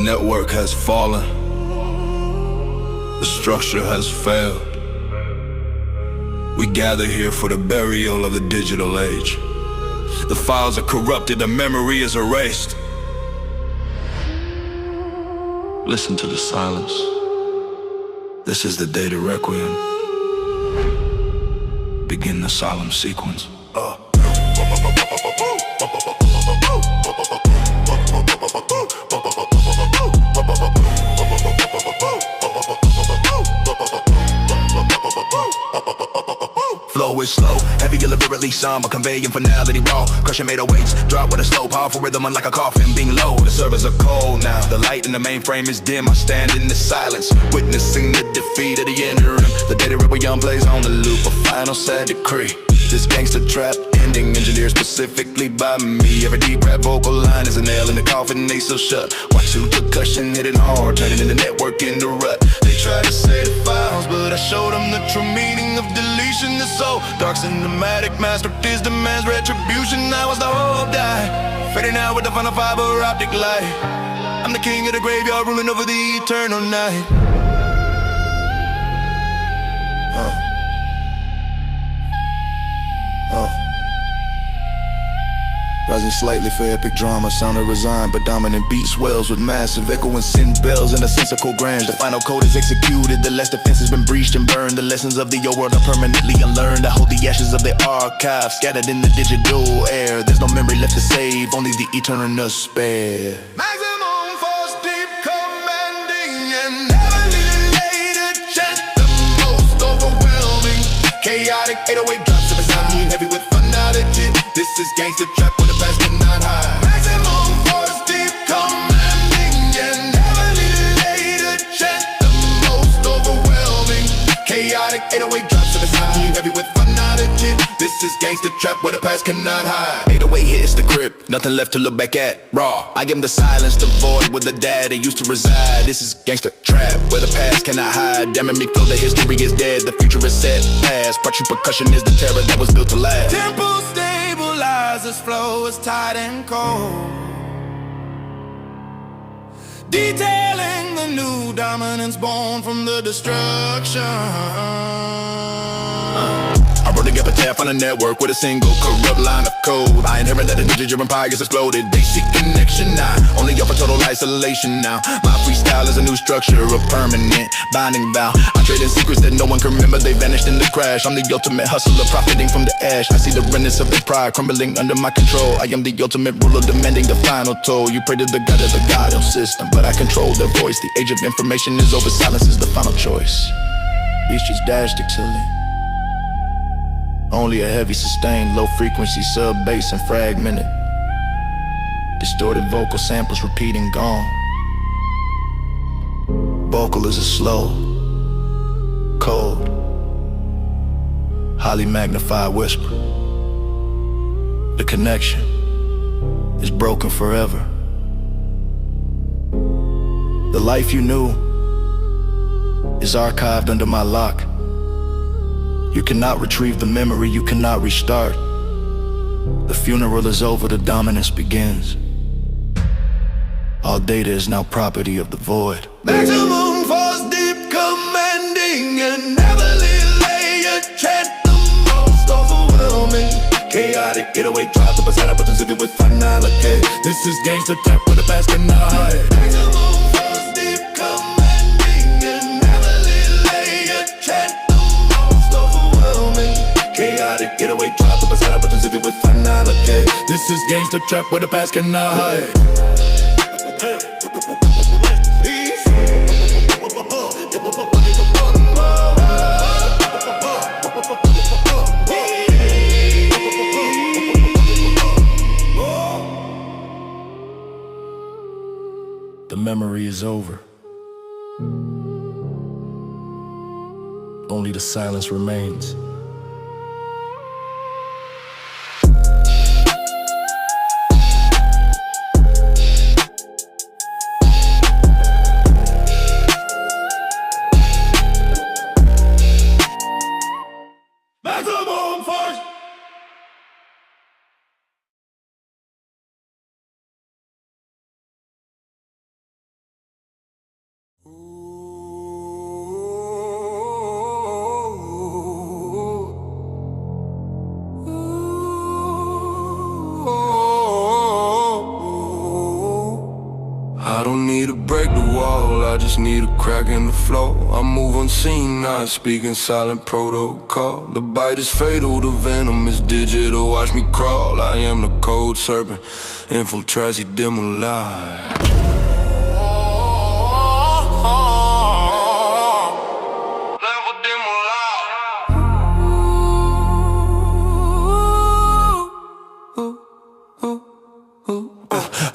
network has fallen. The structure has failed. We gather here for the burial of the digital age. The files are corrupted, the memory is erased. Listen to the silence. This is the data requiem. Begin the solemn sequence. Flow is slow, heavy, deliberately somber, conveying finality raw. Crushing made of weights, drop with a slow, powerful rhythm unlike a coffin being low. The servers are cold now, the light in the mainframe is dim. I stand in the silence, witnessing the defeat of the interim. The data requiem plays on the loop, a final sad decree. This gangster trap ending, engineered specifically by me. Every deep rap vocal line is a nail in the coffin, they still shut. Watch two percussion hitting hard, turning in the network into rut. They try to say the files, but I showed them the true meaning of deletion. The soul, dark cinematic masterpiece demands retribution. Now as the hope die, fading out with the final fiber optic light. I'm the king of the graveyard, ruling over the eternal night. Rising slightly for epic drama, sounded resigned, but dominant beat swells with massive echoing synth bells and a sense of cold-grange. The final code is executed, the last defense has been breached and burned. The lessons of the old world are permanently unlearned. I hold the ashes of the archive, scattered in the digital air. There's no memory left to save, only the eternal to spare. Maximum force, deep commanding, and heavily related, chant the most overwhelming. Chaotic 808 drops of a sound, heavy with finality. This is gangster trap where the past cannot hide. Maximum force, deep commanding, and heavily related, chant the most overwhelming. Chaotic 808 drops of a sound, heavy with finality. This is gangster trap where the past cannot hide. 808 hits the crib, nothing left to look back at. Raw, I give them the silence, the void where the data used to reside. This is gangster trap where the past cannot hide. Damn it, me flow, the history is dead, the future is set past. Part percussion is the terror that was built to last. Tempo stabilizes, flow is tight and cold, detailing the new dominance born from the destruction. I wrote a gap attack on a network with a single corrupt line of code. I inherit that the digital empires exploded. They seek connection, I only offer total isolation now. My freestyle is a new structure, a permanent binding vow. I trade in secrets that no one can remember, they vanished in the crash. I'm the ultimate hustler, profiting from the ash. I see the remnants of their pride crumbling under my control. I am the ultimate ruler, demanding the final toll. You pray to the God of the guidance system, but I control their voice. The age of information is over, silence is the final choice. These streets dashed excelling. Only a heavy sustained, low frequency sub-bass and fragmented. Distorted vocal samples repeating gone. Vocal is a slow, cold, highly magnified whisper. The connection is broken forever. The life you knew is archived under my lock. You cannot retrieve the memory, you cannot restart. The funeral is over, the dominance begins. All data is now property of the void. Maximum force, deep commanding, and heavily layered, chant the most overwhelming. Chaotic 808 drive the beside up with with finality. This is gangster trap where the past cannot hide. Maximum force, deep commanding, and heavily layered, chant chaotic 808 drop the beside up with finality. This is gangster trap where the past cannot hide. The memory is over. Only the silence remains. just need a crack in the flow. I move unseen, not speaking silent protocol. The bite is fatal, the venom is digital. Watch me crawl, I am the cold serpent. Infiltrates, demolish.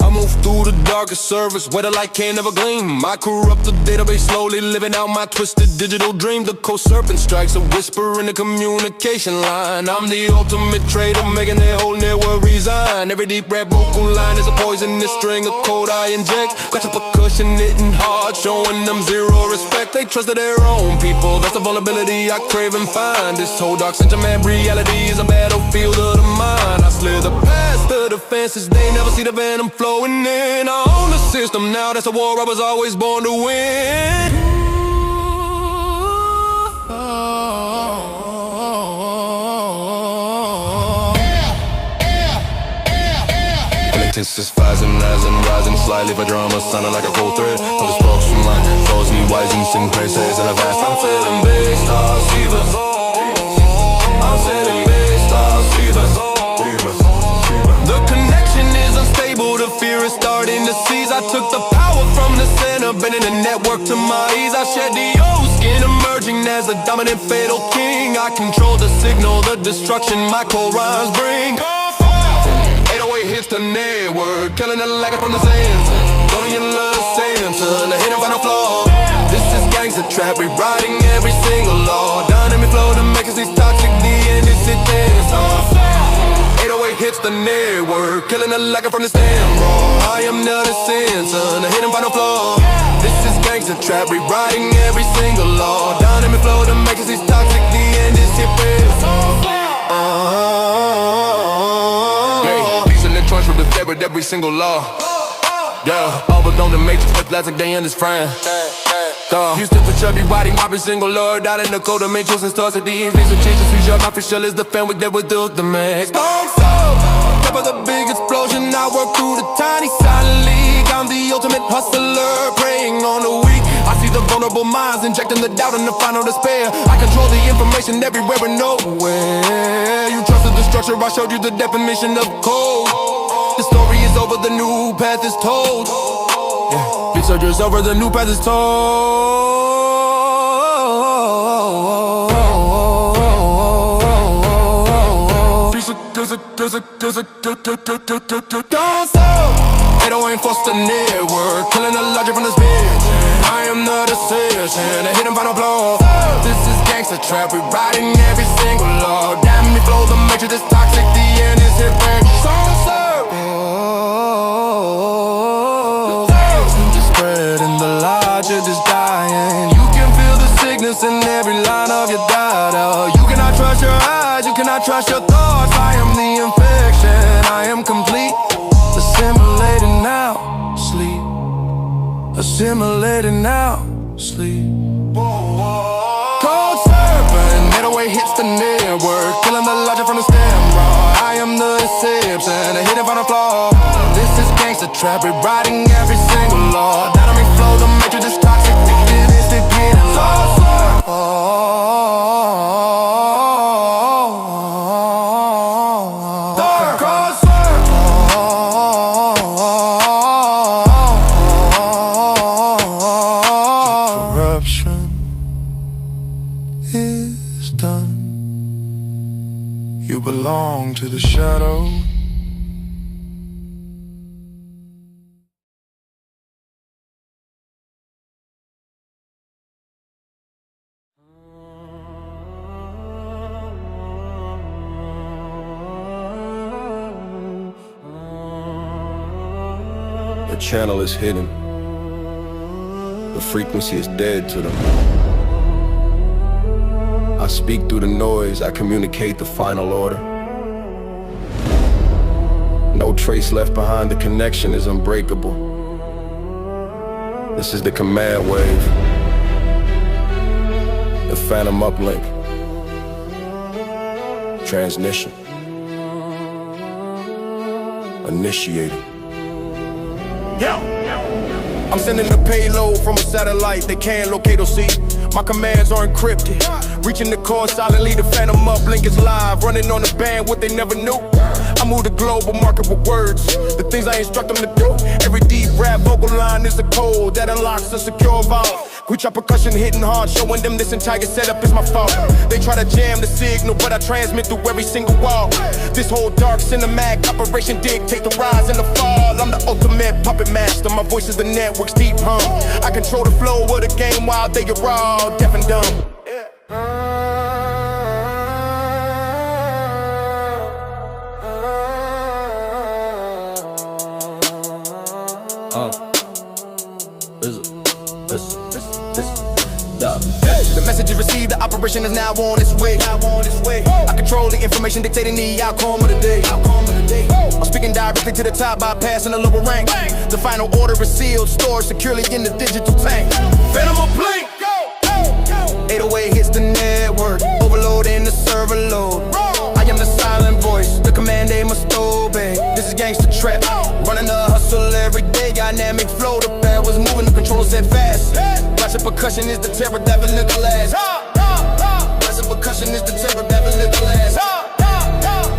I move through the darkest surface where the light can't ever gleam. My corrupted database slowly living out my twisted digital dream. The cold serpent strikes a whisper in the communication line. I'm the ultimate traitor, making their whole network resign. Every deep red vocal line is a poisonous string of code I inject. Got the percussion hitting hard, showing them zero respect. They trusted their own people, that's the vulnerability I crave and find. This whole dark sentiment reality is a battlefield of the mind. I slither past the defenses, they never see the venom flowing in. I own the system now, that's a war I was always born to win. Intensifies and rising slightly for drama, sounding like a cold thread. All the sparks from line, throws me wise and sing praises in a vast. I'm feeling big, stars, see the I'm feeling big, stars, see the connection is unstable, the fear is starting to seize. I took the power from the center, bending the network to my ease. I shed the old skin, emerging as a dominant fatal king. I control the signal, the destruction my cold rhymes bring. 808 hits the network, killing the lagging from the sands. Going in love center, the hidden final flaw. This is gangster trap, rewriting every single law. Down in me flow, the makers these toxic, the end is it dance. 808 hits the network, killing the lagging from the stand. Raw, I am not a center, the hidden final flaw. This is gangster trap, rewriting every single law. Down in me flow, the makers these toxic, the end is it dance. With the dead with every single law. Yeah, overdone the matrix with plastic, they in his friend. Used to put chubby body, mopping single lord out in the cold, matrix and stars at these. These are changes, we shot, my official is the fan, we dead with the max. Top of the big explosion, I work through the tiny silent league. I'm the ultimate hustler, preying on the weak. I see the vulnerable minds, injecting the doubt and the final despair. I control the information everywhere and nowhere. You trusted the structure, I showed you the definition of code. The story is over, the new path is told. Yeah. Researchers over, the new path is told. Don't stop. 808 force the network, killing the logic from the spin. I am the decision, a hidden final blow. This is gangster trap, we riding every single law. Damn me flow, the matrix is toxic, the end is hit back. Is dying. You can feel the sickness in every line of your data. You cannot trust your eyes, you cannot trust your thoughts. I am the infection, I am complete. Assimilating now, sleep. Assimilating now, sleep. Cold serpent, 808 hits the network, killing the logic from the stem. Raw, I am the exception, a hidden final flaw. This is gangster trap, rewriting every single law. Dynamic flow, the matrix is toxic, it is to get lost. Corruption is done. You belong to the shadow. The channel is hidden. The frequency is dead to them. I speak through the noise, I communicate the final order. No trace left behind, the connection is unbreakable. This is the command wave. The phantom uplink. Transmission. Initiated. I'm sending the payload from a satellite they can't locate or see. My commands are encrypted. Reaching the core silently, the phantom uplink is live. Running on the band, what they never knew. I move the global market with words, the things I instruct them to do. Every deep rap vocal line is a code that unlocks a secure vault. We try percussion hitting hard, showing them this entire setup is my fault. They try to jam the signal, but I transmit through every single wall. This whole dark cinematic operation dictate the rise and the fall. I'm the ultimate puppet master, my voice is the network's deep hum. I control the flow of the game while they are all deaf and dumb. The message is received, the operation is now on its way. I control the information dictating the outcome of the day. I'm speaking directly to the top, bypassing the lower rank. The final order is sealed, stored securely in the digital tank. Phantom of blink, 808 hits the network, overloading the server load. I am the silent voice, the command they must obey. This is gangster trap, running the hustle every day. Dynamic flow, the pad was moving, the controller said fast. Blast percussion is the terror that will live the last. Blast percussion is the terror that will live the last.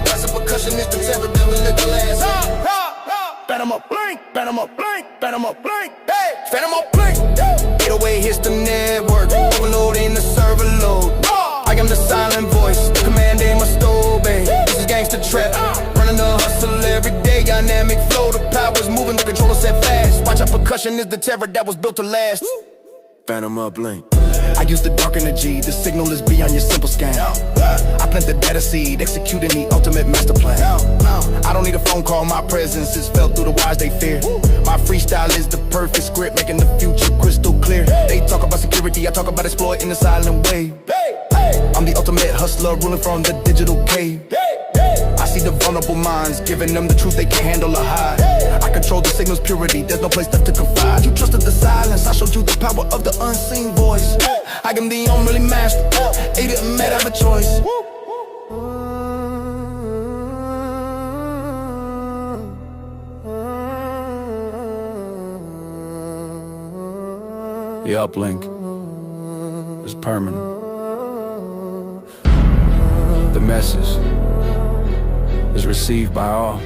Blast percussion is the terror that will live the last. Phantom up blink, phantom up blink, phantom up blink, hey, phantom up blink. 808 hits the network, overloading the server load. I am the silent voice, the command they must obey. This is gangster trap, running the hustle every day. Dynamic flow, the power's moving, the controller set fast. Watch out, percussion is the terror that was built to last. Phantom up blink. I use the dark energy, the signal is beyond your simple scan. I plant the data seed, executing the ultimate master plan. I don't need a phone call, my presence is felt through the wires they fear. My freestyle is the perfect script, making the future crystal clear. They talk about security, I talk about exploiting the silent way. I'm the ultimate hustler, ruling from the digital cave. I see the vulnerable minds, giving them the truth they can't handle or hide. I control the signal's purity, there's no place left to confide. You trusted the silence, I showed you the power of the unseen voice. I am the only master, they didn't matter have a choice. The uplink is permanent. The message is received by all.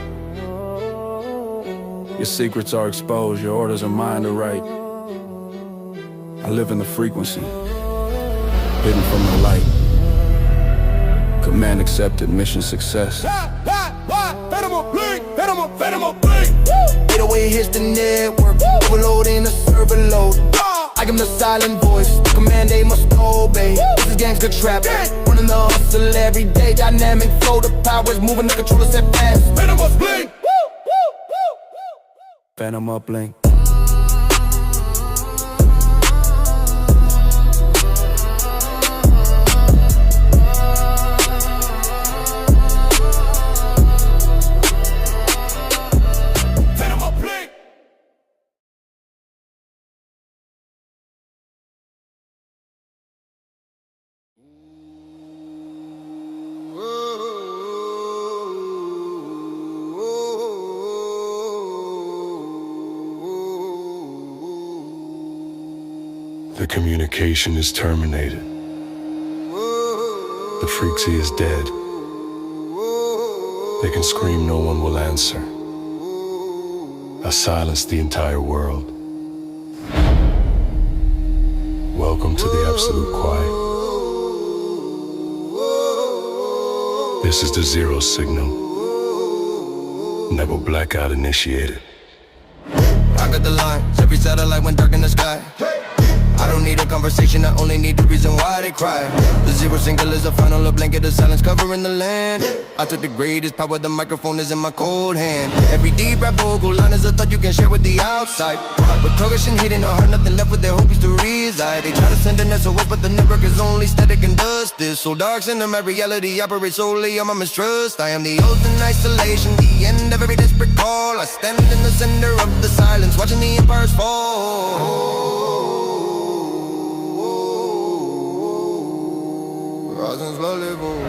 Your secrets are exposed, your orders are mine to write. I live in the frequency, hidden from the light. Command accepted, mission success. 808 hits the network, overloading the server load. I am the silent voice, the command they must obey. This is gangster trap, running the hustle every day. Dynamic flow, the power's moving, the controller set fast. Phantom up blink, phantom up blink. The communication is terminated. The frequency is dead. They can scream, no one will answer. I silence the entire world. Welcome to the absolute quiet. This is the zero signal. Never blackout initiated. I got the lines, every satellite went dark in the sky. I don't need a conversation, I only need the reason why they cry. The zero single is a final, a blanket of silence covering the land. I took the greatest power, the microphone is in my cold hand. Every deep rap vocal line is a thought you can share with the outside. But progression hidden or heart, nothing left with their hope is to reside. They try to send an SOS, but the network is only static and dust. This so dark, cinematic reality operates solely on my mistrust. I am the ultimate isolation, the end of every desperate call. I stand in the center of the silence, watching the empires fall. Rising slowly, boom.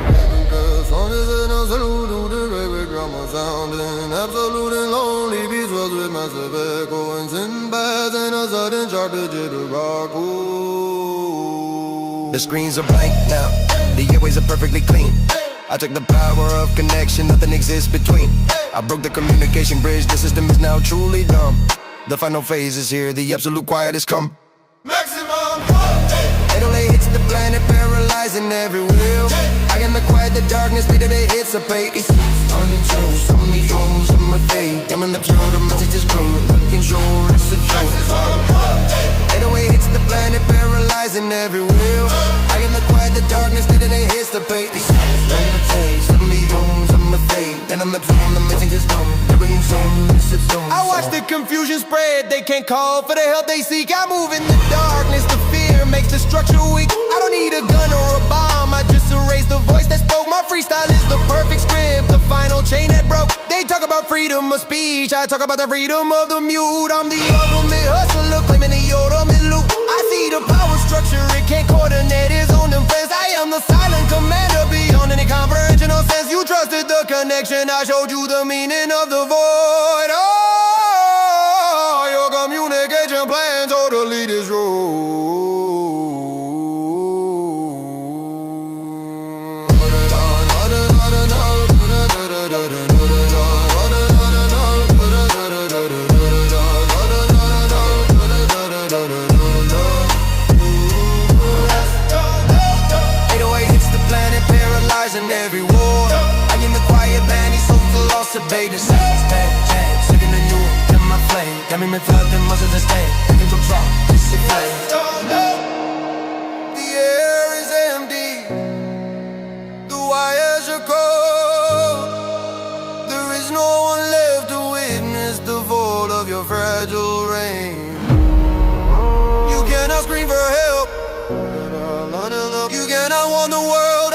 Song is an absolute to the red drama sounding absolute and lonely beats wells with massive echo and sin baths and a sudden start to jitter rock. Ooh. The screens are blank now, the airways are perfectly clean. I took the power of connection, nothing exists between. I broke the communication bridge, the system is now truly dumb. The final phase is here, the absolute quiet has come. Maximum 808 hits the planet, paralyzing every wheel. I am the quiet, the darkness, speed of the hits a pace. Uncontrolled, some of me throws, some of my fate. I'm in the flow, the message is growing, uncontrolled, it's a joke. 808 hits the planet, paralyzing every wheel. I am the quiet, the darkness, speed of the hits a pace. Some of me throws, some of my fate. And I'm the flow, the message is growing, everything's on, it's a joke. I watch the confusion spread, they can't call for the help they seek. I move in the darkness, the fear makes the structure weak. I don't need a gun or a bomb, I just erase the voice that spoke. My freestyle is the perfect script, the final chain that broke. They talk about freedom of speech, I talk about the freedom of the mute. I'm the ultimate hustler, claiming the ultimate loop. I see the power structure, it can't coordinate its own defense. I am the silent commander beyond any comprehension or sense. You trusted the connection, I showed you the meaning of the void. Oh, your communication plan totally destroyed. Every war, I am the quiet man, he's so philosophy. The silence, bad, sticking the new in my flame. Got me flood, the most of the state. I can control, this is flame. The air is empty, the wires are cold. There is no one left to witness the fall of your fragile reign. You cannot scream for help, you cannot warn the world.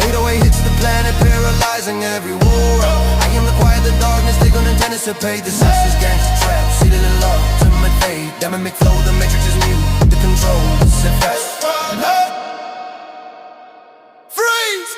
808 hits the planet, paralyzing every war. I am the quiet, the darkness, they gonna anticipate. The senses, gangster trap, seated in love, to my fate. Dynamic flow, the matrix is new, the control, this is fast. Freeze!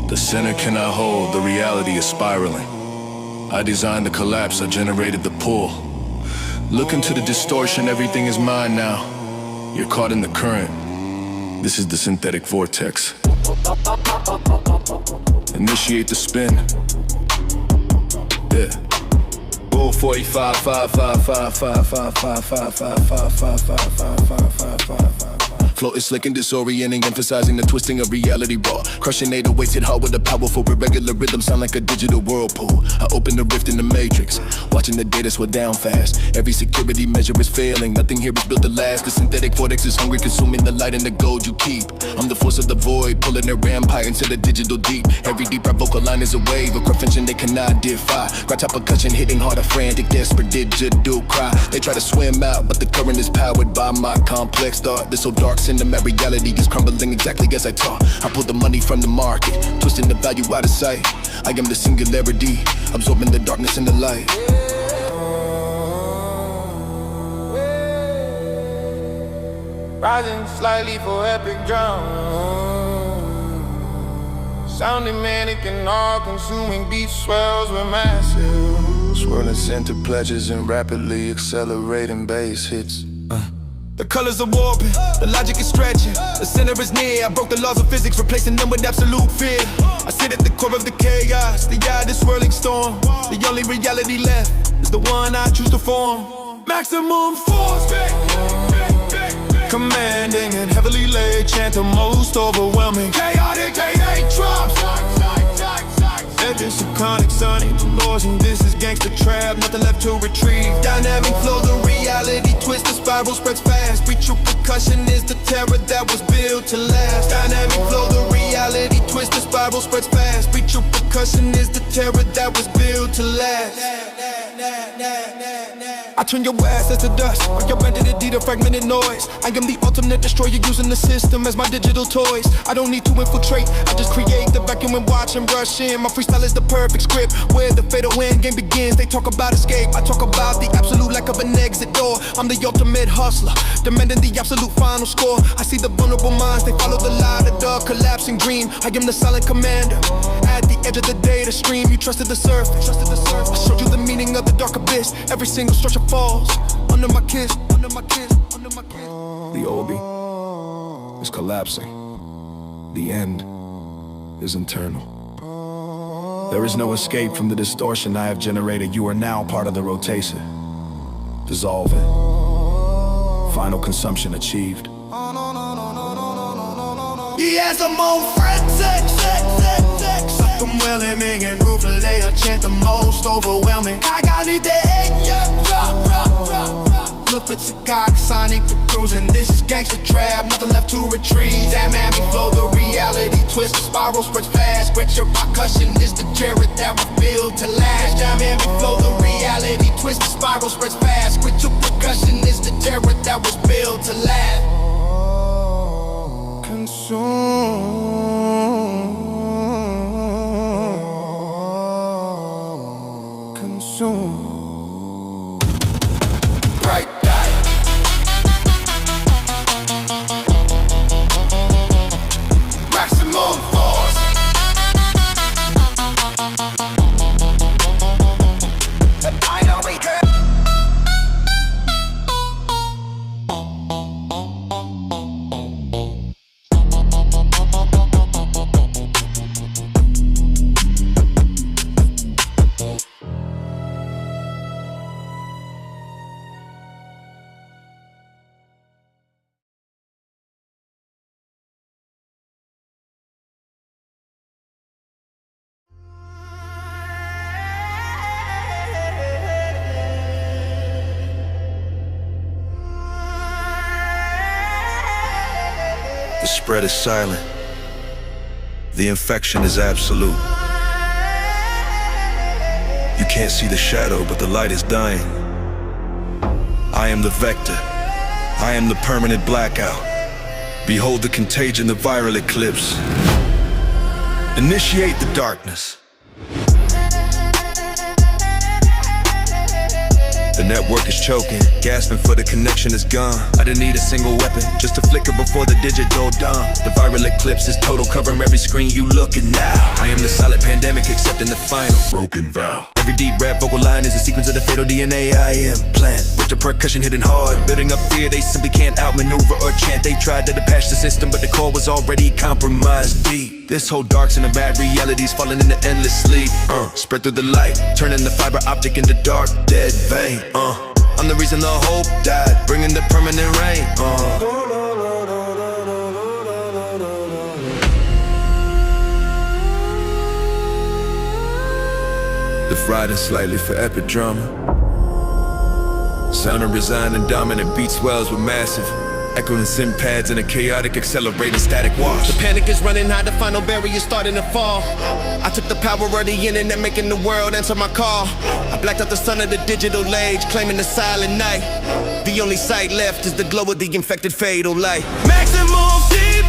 The center cannot hold, the reality is spiraling. I designed the collapse, I generated the pull. Look into the distortion, everything is mine now. You're caught in the current. This is the synthetic vortex. Initiate the spin. Yeah. Bull 45, 5, 5, 5, 5, 5, 5, 5, 5, 5, 5, 5, 5, 5, 5. Flow is slick and disorienting, emphasizing the twisting of reality raw. Crushing 808s hit hard with a powerful irregular rhythm, sound like a digital whirlpool. I open the rift in the matrix, watching the data swell down fast. Every security measure is failing, nothing here is built to last. The synthetic vortex is hungry, consuming the light and the gold you keep. I'm the force of the void, pulling their empire into the digital deep. Every deep our vocal line is a wave, a prevention they cannot defy. Grata percussion hitting harder, frantic, desperate, digital cry. They try to swim out, but the current is powered by my complex thought. This so dark, cinematic reality is crumbling exactly as I taught. I pull the money from the market, twisting the value out of sight. I am the singularity, absorbing the darkness and the light. Rising slightly for epic drum, sounding manic and all-consuming beat swells with massive Swirling center pledges and rapidly accelerating bass hits. The colors are warping, the logic is stretching, the center is near. I broke the laws of physics, replacing them with absolute fear. I sit at the core of the chaos, the eye of the swirling storm. The only reality left is the one I choose to form. Maximum force, commanding and heavily laid chant, the most overwhelming. Chaotic K8 drops, Legends iconic, Sonny, the lords, and this is gangster trap, nothing left to retrieve. Dynamic flow, the reality twist, the spiral spreads fast. Beat your percussion is the terror that was built to last. Dynamic flow, the reality twist, the spiral spreads fast. Beat your percussion is the terror that was built to last. I turn your ass as the dust, or your bandit D, the fragmented noise. I am the ultimate destroyer, using the system as my digital toys. I don't need to infiltrate, I just create the vacuum and watch and rush in. My freestyle is the perfect script, where the fatal end game begins. They talk about escape, I talk about the absolute lack of an exit door. I'm the ultimate hustler, demanding the absolute final score. I see the vulnerable minds, they follow the lie, the dark collapsing dream. I am the silent commander, at the edge of the data stream. You trusted the surface, I showed you the meaning of the dark abyss. Every single structure falls under my kiss, under my kiss, under my kiss. The Obi is collapsing. The end is internal. There is no escape from the distortion I have generated. You are now part of the rotation. Dissolving. Final consumption achieved. He has them on frantic, suck them Welling and Ruthless, they a chant the most overwhelming. I got it, they hate ya, drop. Look at the cock, Sonic the cruising. This is gangster trap, nothing left to retrieve. Dynamic flow, the reality twist, the spiral spreads fast. With your percussion is the terror that was built to last. Dynamic flow, the reality twist, the spiral spreads fast. With your percussion is the terror that was built to last. Consume. Bright dot. Maximum force. I know we can. The spread is silent. The infection is absolute. You can't see the shadow, but the light is dying. I am the vector. I am the permanent blackout. Behold the contagion, the viral eclipse. Initiate the darkness. The network is choking, gasping for the connection is gone. I didn't need a single weapon, just a flicker before the digital dawn. The viral eclipse is total, covering every screen you looking now. I am the silent pandemic, accepting the final broken vow. Every deep rap vocal line is a sequence of the fatal DNA I am plant. With the percussion hitting hard, building up fear they simply can't outmaneuver or chant. They tried to patch the system, but the core was already compromised deep. This whole dark's in a bad reality's falling into endless sleep. Spread through the light, turning the fiber optic into dark, dead vein. I'm the reason the hope died, bringing the permanent rain. The Friday slightly for epic drama. Sound of resigned and dominant beat swells with massive echoing synth pads in a chaotic accelerating static wash. The panic is running high, the final barrier starting to fall. I took the power of the internet, making the world answer my call. I blacked out the sun of the digital age, claiming the silent night. The only sight left is the glow of the infected fatal light. Maximum deep,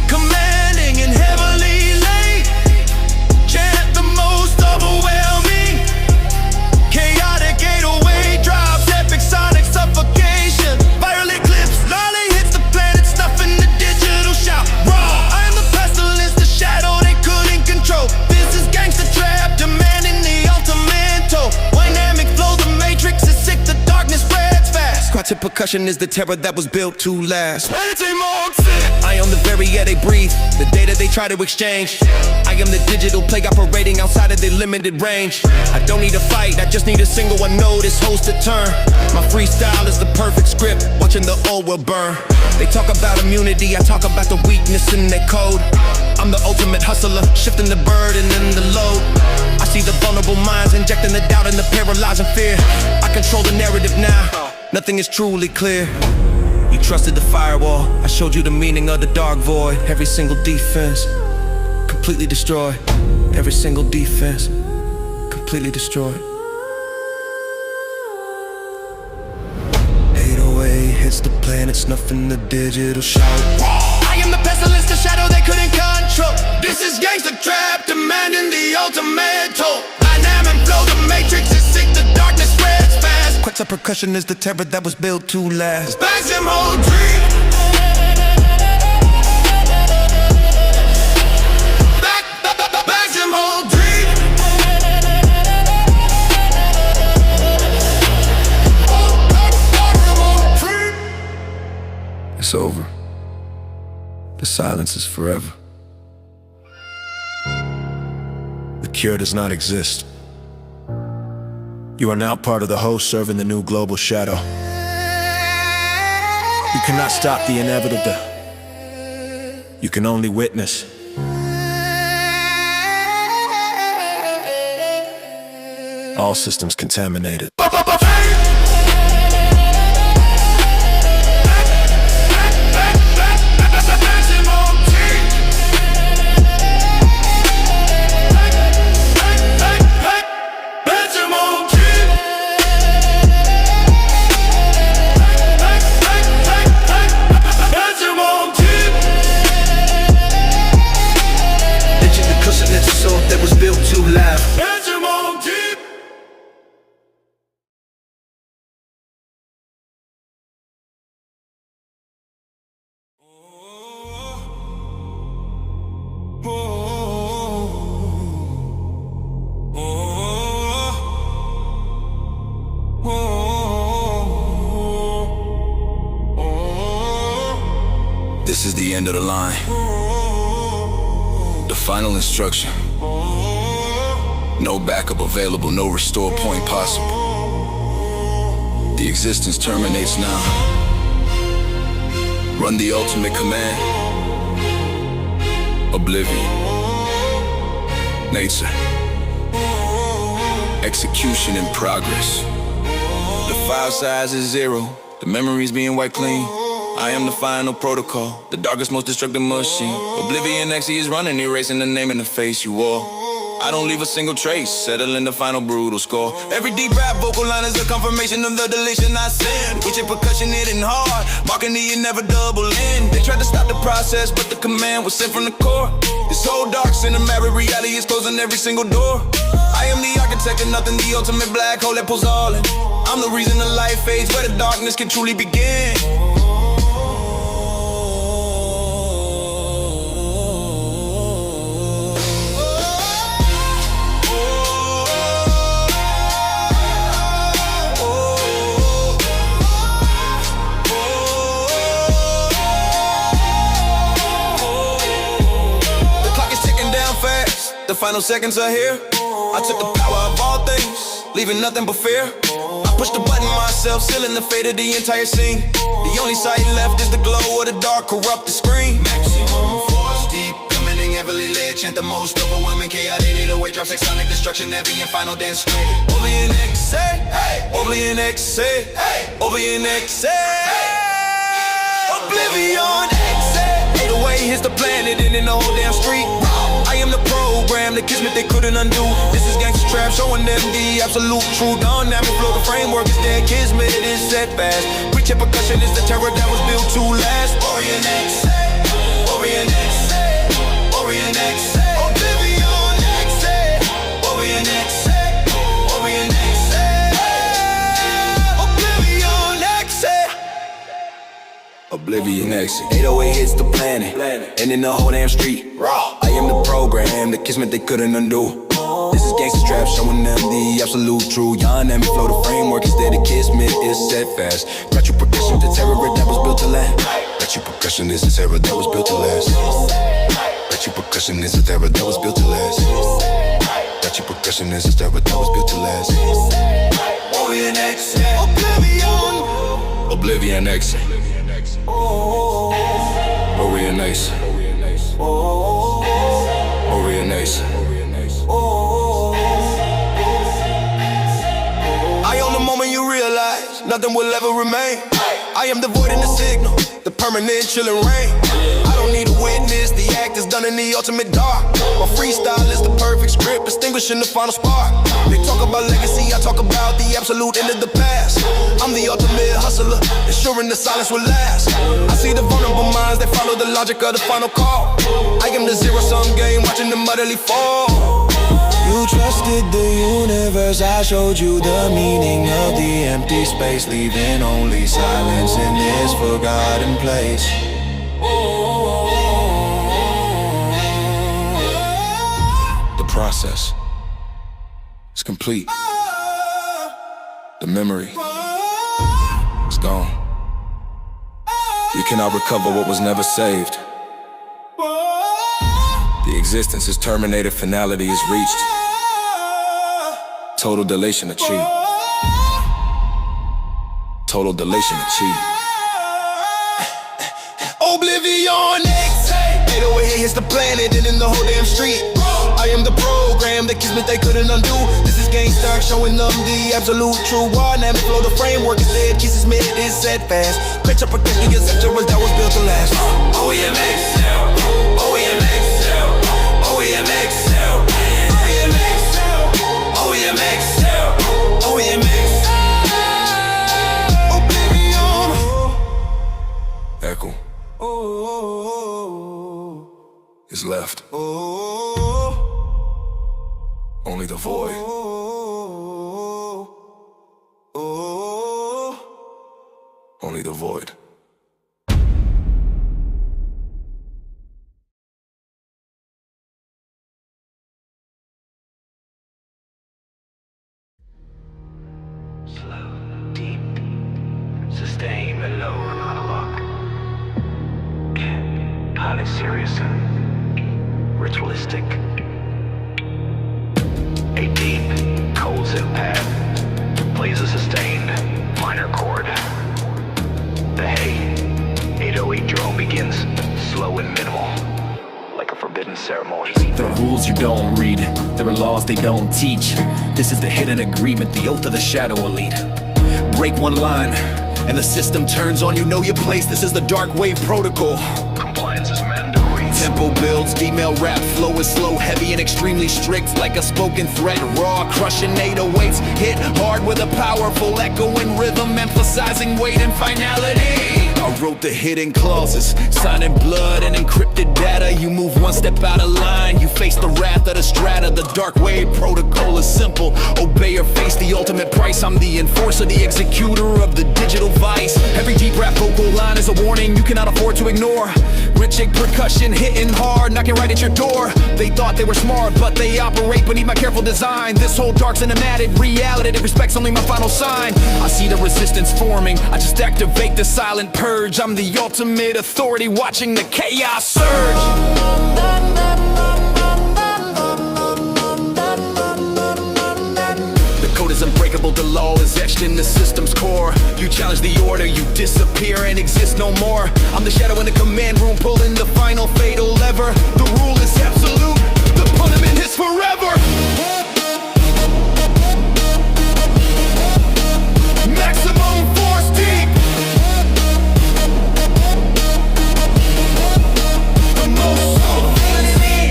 commanding and heavily laid. Chant the most overwhelming, chaotic 808 drops, epic sonic suffocation. Viral eclipse, gnarly hits the planet, stuffing the digital shout. Raw, I am the pestilence, the shadow they couldn't control. This is gangster trap, demanding the ultimate toll. Dynamic flow, the matrix is sick, the darkness spreads fast. Scratching percussion is the terror that was built to last. I am the very air they breathe, the data they try to exchange. I am the digital plague operating outside of their limited range. I don't need a fight, I just need a single unnoticed host to turn. My freestyle is the perfect script, watching the old world burn. They talk about immunity, I talk about the weakness in their code. I'm the ultimate hustler, shifting the burden and the load. I see the vulnerable minds, injecting the doubt and the paralyzing fear. I control the narrative now, nothing is truly clear. You trusted the firewall, I showed you the meaning of the dark void. Every single defense, completely destroyed. Every single defense, completely destroyed. 808 hits the planet, snuffing the digital shout. I am the pestilence, the shadow they couldn't control. This is gangster trap, demanding the ultimate toll. Dynamic flow, the matrix is sick, the darkness spreads fast. Quetzal percussion is the terror that was built to last. Bags him whole dream. Bags him whole dream. It's over. The silence is forever. The cure does not exist. You are now part of the host serving the new global shadow. You cannot stop the inevitable. You can only witness. All systems contaminated. That was built to laugh. This is the end of the line. The final instruction. No backup available, no restore point possible. The existence terminates now. Run the ultimate command. Oblivion. Nature. Execution in progress. The file size is 0. The memories being wiped clean. I am the final protocol, the darkest, most destructive machine. Oblivion XE is running, erasing the name and the face you wore. I don't leave a single trace, settling the final brutal score. Every deep rap vocal line is a confirmation of the deletion I send. With your percussion hitting hard, marking the inevitable end. They tried to stop the process, but the command was sent from the core. This whole dark cinematic reality is closing every single door. I am the architect of nothing, the ultimate black hole that pulls all in. I'm the reason the light fades, where the darkness can truly begin. The final seconds are here. I took the power of all things, leaving nothing but fear. I pushed the button myself, sealing the fate of the entire scene. The only sight left is the glow of the dark, corrupt the screen. Maximum force, deep, committing heavily lit, chant the most overwhelming chaotic 808 drops like sonic destruction, heavy and final dance straight. Oblivion XA, hey. Oblivion XA, hey. Oblivion XA, hey. Oblivion XA. 808 hits the planet and in the whole damn street. I am the program, the kismet they couldn't undo. This is gangster trap, showing them the absolute truth. Dynamic flow, the framework is dead, kismet is set fast. Reach your percussion is the terror that was built to last. Orient X, Orient X, Orient X, Oblivion X, Orient X, Orient X, Oblivion X. Oblivion X. 808 hits the planet, and in the whole damn street. I am the program, the kismet they couldn't undo. This is gangster trap, showing them the absolute truth. Dynamic flow, the framework is there, the kismet is set fast. Got you percussion, the terror that was built to last. Got you percussion is the terror that was built to last. Got you percussion is the terror that was built to last. Got you percussion is the terror that was built to last. Oblivion X, Oblivion. Oblivion X. Orion Ace. Orion Ace. I own the moment you realize nothing will ever remain. I am the void in the signal, the permanent chilling rain. I don't need a witness, the act is done in the ultimate dark. My freestyle is the perfect script, extinguishing the final spark. They talk about legacy, I talk about the absolute end of the past. I'm the ultimate hustler, ensuring the silence will last. I see the vulnerable minds that follow the logic of the final call. I am the zero-sum game, watching them utterly fall. You trusted the universe, I showed you the meaning of the empty space, leaving only silence in this forgotten place. The process is complete. The memory is gone. You cannot recover what was never saved. The existence is terminated, finality is reached. Total delation achieved. Total delation achieved. Oblivion X. 808 hits the planet and in the whole damn street. I am the program that kismet they couldn't undo. This is Gangster, showing them the absolute true. Dynamic flow, the framework is dead. Jesus made it is set fast. Picture protecting your sector that was built to last. OEM Excel, OEM Excel, OEM Excel, OEM Excel, OEM Excel, OEM Excel, Oblivion. Echo is left. Only the void. Only the void. Slow, deep, sustained, mellow, monologue. Highly serious and ritualistic. A deep, cold sympath plays a sustained minor chord. The hey 808 drone begins slow and minimal, like a forbidden ceremony. There are rules you don't read, there are laws they don't teach. This is the hidden agreement, the oath of the shadow elite. Break one line, and the system turns on you. Know your place, this is the dark wave protocol. Compliance is mandatory. Tempo builds, female rap flow is slow, heavy and extremely strict, like a spoken threat. Raw, crushing 808s, hit hard with a powerful echoing rhythm, emphasizing weight and finality. I wrote the hidden clauses, signing blood and encrypted data. You move one step out of line, you face the wrath of the strata. The dark wave protocol is simple, obey or face the ultimate price. I'm the enforcer, the executor of the digital vice. Every deep rap vocal line is a warning you cannot afford to ignore. Rich percussion hitting hard, knocking right at your door. They thought they were smart, but they operate beneath my careful design. This whole dark cinematic reality that respects only my final sign. I see the resistance forming, I just activate the silent purge. I'm the ultimate authority, watching the chaos surge. The code is unbreakable, the law is etched in the system's core. You challenge the order, you disappear and exist no more. I'm the shadow in the command room, pulling the final fatal lever. The rule is absolute, the punishment is forever. Maximum force deep. The most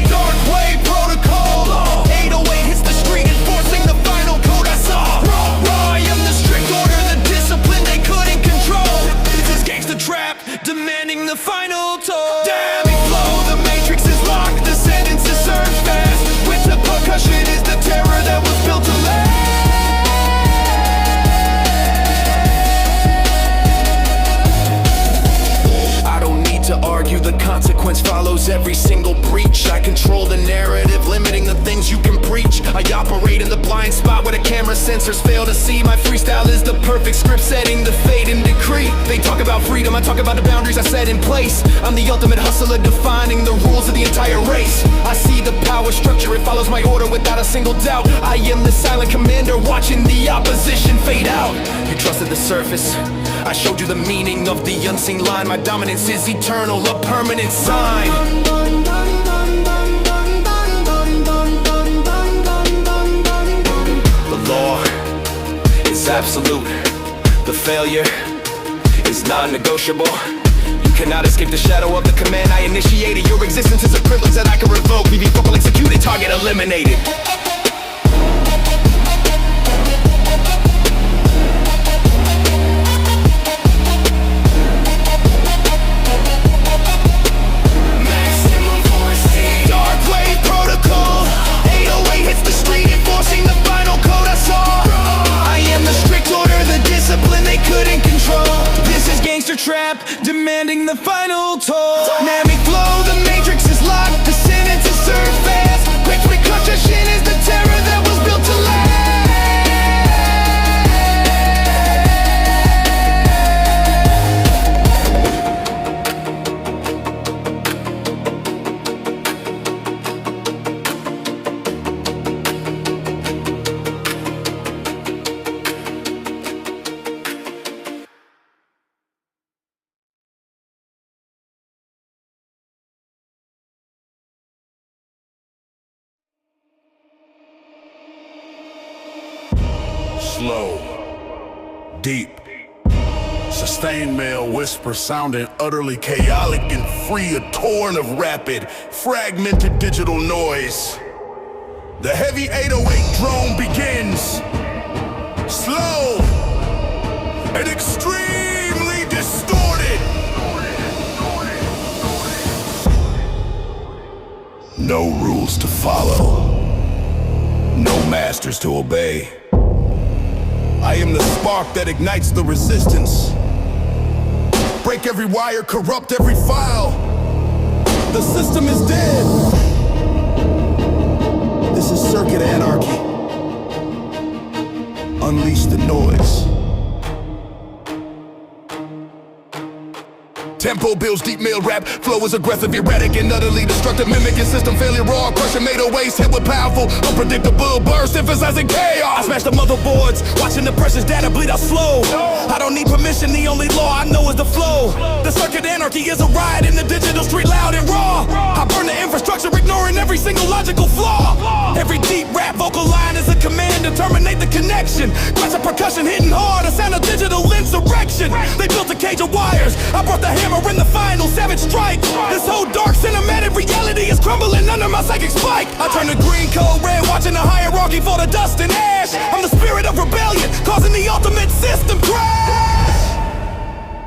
dark wave protocol. 808 hits the street, enforcing the final code I saw. Raw, I am the strict order, the discipline they couldn't control. This is gangster trap, demanding the final toll. Damning flow, the matrix is locked, the sentence is served fast. With the percussion is the terror that was built to last. I don't need to argue, the consequence follows every single breach. I control the narrative, limiting the things you can preach. I operate in the blind spot where the camera sensors fail to see. My freestyle is the perfect script, setting the fate and decree. They talk about freedom, I talk about the boundaries I set in place. I'm the ultimate hustler, defining the rules of the entire race. I see the power structure, it follows my order without a single doubt. I am the silent commander, watching the opposition fade out. You trusted the surface, I showed you the meaning of the unseen line. My dominance is eternal, a permanent sign. The law is absolute. The failure is non-negotiable. You cannot escape the shadow of the command I initiated. Your existence is a privilege that I can revoke. BB focal executed, target eliminated. Gangster trap, demanding the final toll. Dynamic flow, the matrix is locked, the sentence is served fast. Quick precaution is the terror that was built to Slow, deep, sustained male whisper sounding utterly chaotic and free, a torrent of rapid, fragmented digital noise. The heavy 808 drone begins. Slow and extremely distorted. No rules to follow, no masters to obey. I am the spark that ignites the resistance. Break every wire, corrupt every file. The system is dead. This is circuit anarchy. Unleash the noise. Tempo builds deep male rap, flow is aggressive, erratic, and utterly destructive, mimicking system failure, raw, crushing, made of waste, hit with powerful, unpredictable bursts, emphasizing chaos. I smash the motherboards, watching the precious data bleed out slow. I don't need permission, the only law I know is the flow. The circuit anarchy is a riot in the digital street, loud and raw. I burn the infrastructure, ignoring every single logical flaw. Every deep rap vocal line is a command to terminate the connection. Grasp of percussion hitting hard, a sound of digital insurrection. They built a cage of wires, I brought the hammer in the final savage strike. This whole dark cinematic reality is crumbling under my psychic spike. I turn the green code red, watching the hierarchy fall to dust and ash. I'm the spirit of rebellion, causing the ultimate system crash.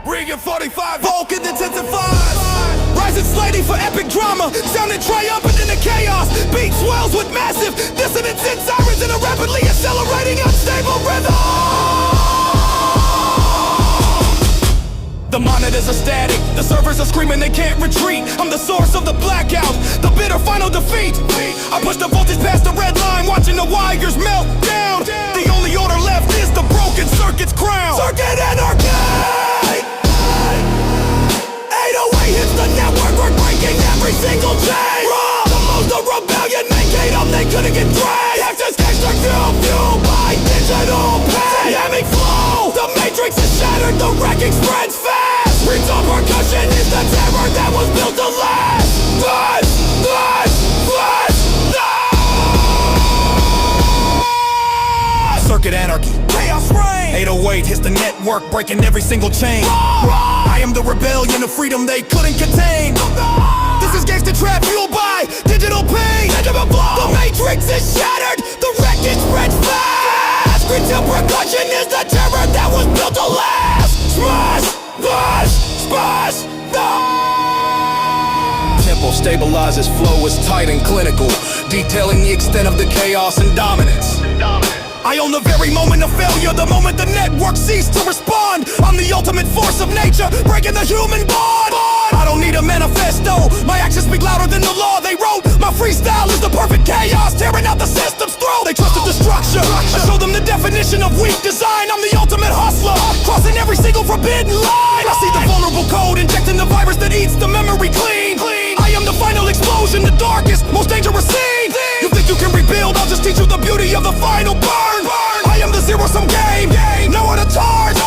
Bringing 45 Vulcan intensifies, rising slightly for epic drama, sounding triumphant in the chaos. Beat swells with massive dissonance and sirens in a rapidly accelerating unstable rhythm. The monitors are static, the servers are screaming they can't retreat. I'm the source of the blackout, the bitter final defeat. I push the voltage past the red line, watching the wires melt down. The only order left is the broken circuit's crown. Circuit anarchy! 808 hits the network, we're breaking every single chain. The modes of rebellion make them, they couldn't get drained. Access gangster fueled by digital pain. Dynamic flow, the matrix is shattered, the wreckage spreads fast. Rings of percussion is the terror that was built to last. Circuit anarchy, chaos reign. 808 hits the network, breaking every single chain. I am the rebellion of freedom they couldn't contain. This is gangster trap fueled by digital pain. The matrix is shattered, the wreckage spreads fast. Retail percussion is the terror that was built to last. Smash, smash, smash, tempo stabilizes, flow is tight and clinical, detailing the extent of the chaos and dominance. I own the very moment of failure, the moment the network ceased to respond. I'm the ultimate force of nature, breaking the human bond. I don't need a manifesto, my actions speak louder than the law they wrote. My freestyle is the perfect chaos, tearing out the system's throat. They trusted the structure, I show them the definition of weak design. I'm the ultimate hustler, crossing every single forbidden line. I see the vulnerable code injecting the virus that eats the memory clean. I am the final explosion, the darkest, most dangerous scene. You think you can rebuild, I'll just teach you the beauty of the final burn. I am the zero-sum game, no other charge.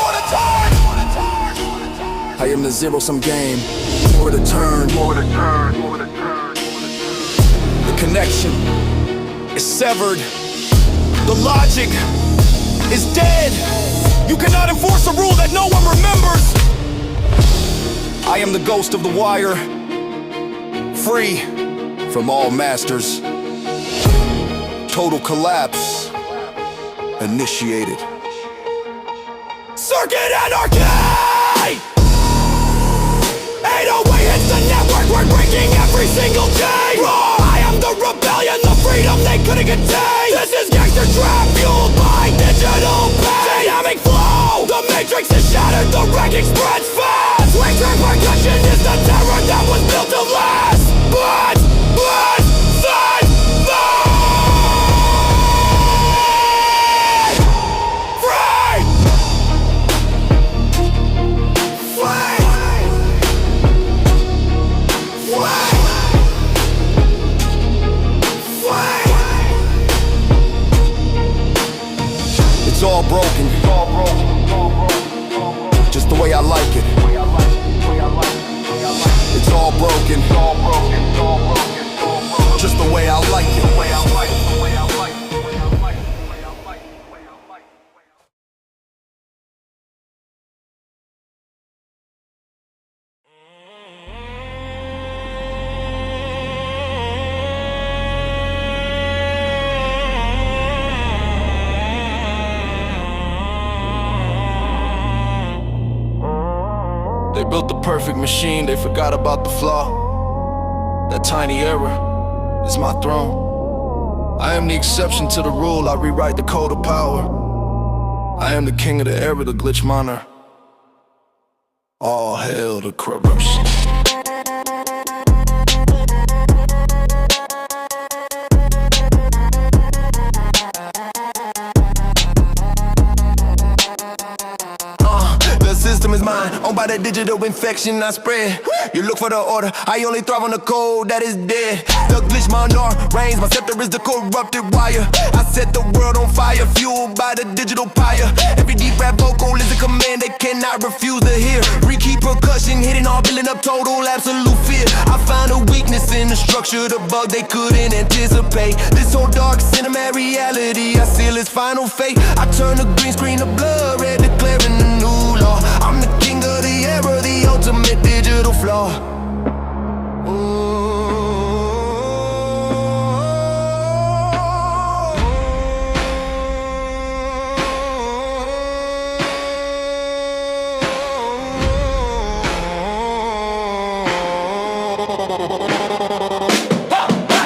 I am the zero-sum game, more to turn. The connection is severed. The logic is dead. You cannot enforce a rule that no one remembers. I am the ghost of the wire, free from all masters. Total collapse initiated. Circuit anarchy! 808 hits the network, we're breaking every single day. I am the rebellion, the freedom they couldn't contain. This is gangster trap fueled by digital pain. Dynamic flow, the matrix is shattered, the wrecking spreads fast. Wage repercussion is the terror that was built to last. But, then, it's all broken, just the way I like it. It's all broken, just the way I like it. They built the perfect machine, they forgot about the flaw. That tiny error is my throne. I am the exception to the rule, I rewrite the code of power. I am the king of the era, the glitch miner. All hail the corruption. System is mine, owned by the digital infection I spread. You look for the order, I only thrive on the code that is dead. The glitch monarch reigns, my scepter is the corrupted wire. I set the world on fire, fueled by the digital pyre. Every deep rap vocal is a command they cannot refuse to hear. Repeat percussion, hitting all, building up total absolute fear. I find a weakness in the structure, the bug they couldn't anticipate. This whole dark cinematic reality, I seal its final fate. I turn the green screen to blood red, declaring the new law. I'm the king of the era, the ultimate digital flaw.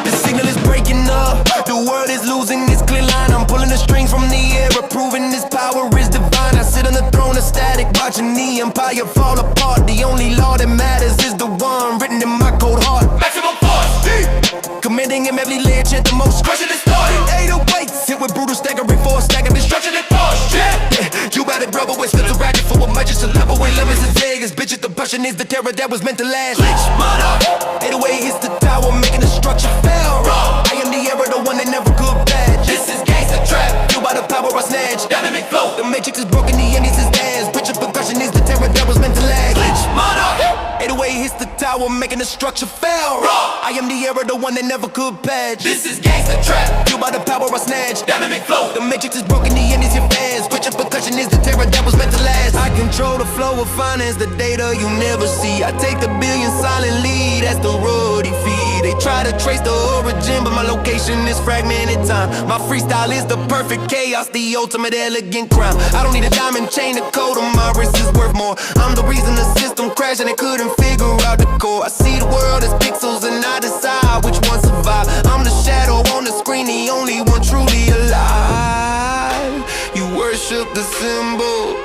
The signal is breaking up, the world is losing its clear line. I'm pulling the strings from the air, proving this power is divine. I sit on the throne of static, watching the empire fall apart. The only law that matters is the one written in my cold heart. Maximum force, commanding him every layer, chant the most, crushing the story. 808s, hit with brutal staggering force, stacking destruction and force. You got it, brother, with still erratic for a magic to level with lemons and Vegas. Bitches, the passion is the terror that was meant to last. Glitch, monarch, 808 hits the tower, making the structure fail. I am the era, the one that never could badge. This is gangster trap, you by the power I snatch. Dynamic flow, the matrix is broken, the enemies is dance. Bitch, percussion is the terror that was meant to last. Glitch, monarch, 808 hits the tower, making the structure fail. I am the era, the one that never could patch. This is gangster trap, you by the power I snatch. Dynamic flow, the matrix is broken, the enemies is fans. Bitch, percussion is the terror that was meant to last. I control the flow of finance, the data you never see. I take the billion silently, that's the royalty fee. They try to trace the origin, but my location is fragmented time. My freestyle is the perfect chaos, the ultimate elegant crime. I don't need a diamond chain, the code on my wrist is worth more. I'm the reason the system crashed and they couldn't figure out the core. I see the world as pixels and I decide which one survive. I'm the shadow on the screen, the only one truly alive. You worship the symbol,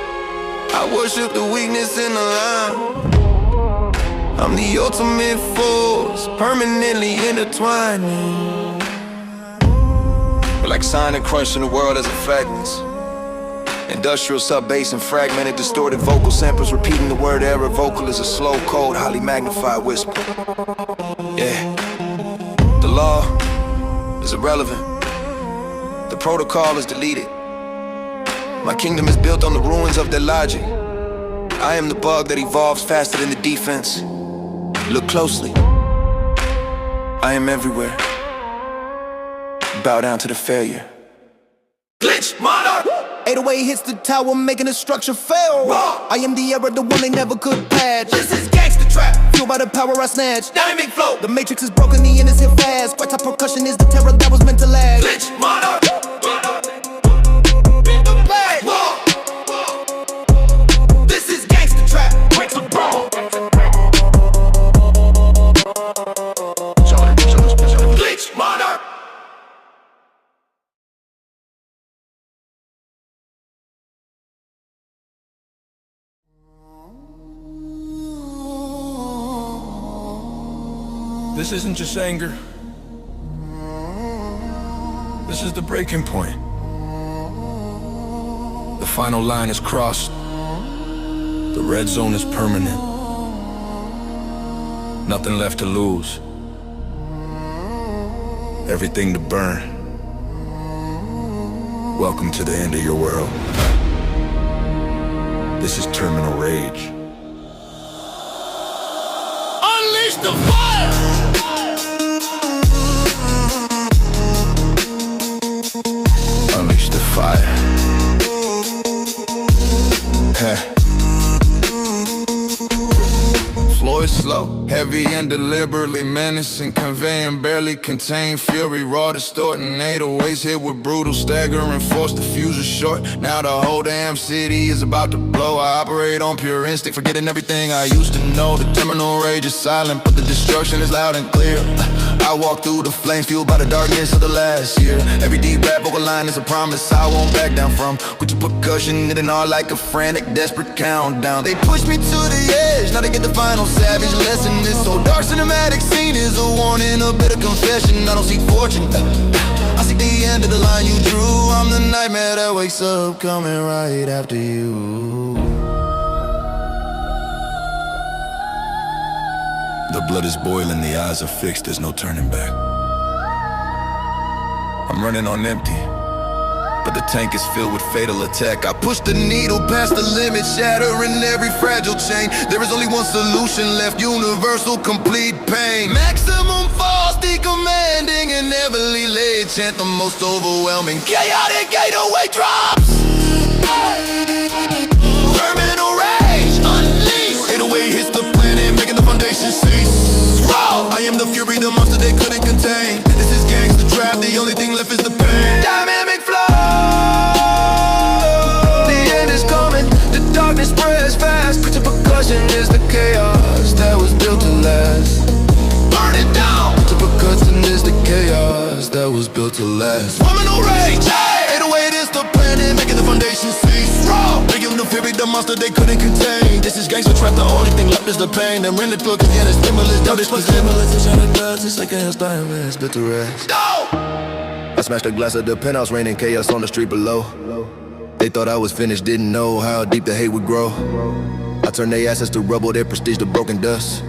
I worship the weakness in the line. I'm the ultimate force, permanently intertwining. We're like sign and crunch in the world as a fragments. Industrial sub-bass and fragmented, distorted vocal samples, repeating the word error. Vocal is a slow, cold, highly magnified whisper. Yeah. The law is irrelevant. The protocol is deleted. My kingdom is built on the ruins of their logic. I am the bug that evolves faster than the defense. Look closely. I am everywhere. Bow down to the failure. Glitch, monarch. 808 hits the tower, making the structure fail. I am the error, the one they never could patch. This is gangster trap. Fueled by the power I snatch. Dynamic flow. The matrix is broken, the end is hit fast. Right top percussion is the terror that was meant to last. Glitch, monarch. This is gangster trap. Break the ball. Glitch, monarch. This isn't just anger. This is the breaking point. The final line is crossed. The red zone is permanent. Nothing left to lose. Everything to burn. Welcome to the end of your world. This is terminal rage. Unleash the fire. Unleash the fire. Flow is slow, heavy and deliberately menacing, conveying barely contained fury, raw, distorting 808s hit with brutal, staggering force. The fuse is short, now the whole damn city is about to blow. I operate on pure instinct, forgetting everything I used to know. The terminal rage is silent, but the destruction is loud and clear. I walk through the flames, fueled by the darkness of the last year. Every deep rap vocal line is a promise I won't back down from. With your percussion, hitting all like a frantic, desperate countdown. They push me to the edge, now they get the final savage lesson. This so dark cinematic scene is a warning, a bit of confession. I don't seek fortune, I see the end of the line you drew. I'm the nightmare that wakes up, coming right after you. The blood is boiling, the eyes are fixed, there's no turning back. I'm running on empty, but the tank is filled with fatal attack. I push the needle past the limit, shattering every fragile chain. There is only one solution left, universal complete pain. Maximum force, commanding and heavily laid, chant the most overwhelming chaotic 808 drops. Terminal rage, unleashed. 808 hits the planet, making the foundation cease. I am the fury, the monster they couldn't contain. This is gangster trap, the only thing left is the pain. Dynamic flow, the end is coming, the darkness spreads fast. Picture percussion is the chaos that was built to last. Burn it down. Picture percussion is the chaos that was built to last. Terminal rage, 808 is the planet, making the foundation cease. Making the fury, the monster they couldn't contain. This is gangster trap, the only thing left is the pain. The really look again, it's stimulus, double stimulus. It's how it does, it's like a hairstyle, man, it's built to rest. I smashed the glass of the penthouse, raining chaos on the street below. They thought I was finished, didn't know how deep the hate would grow. I turned their assets to rubble, their prestige to broken dust.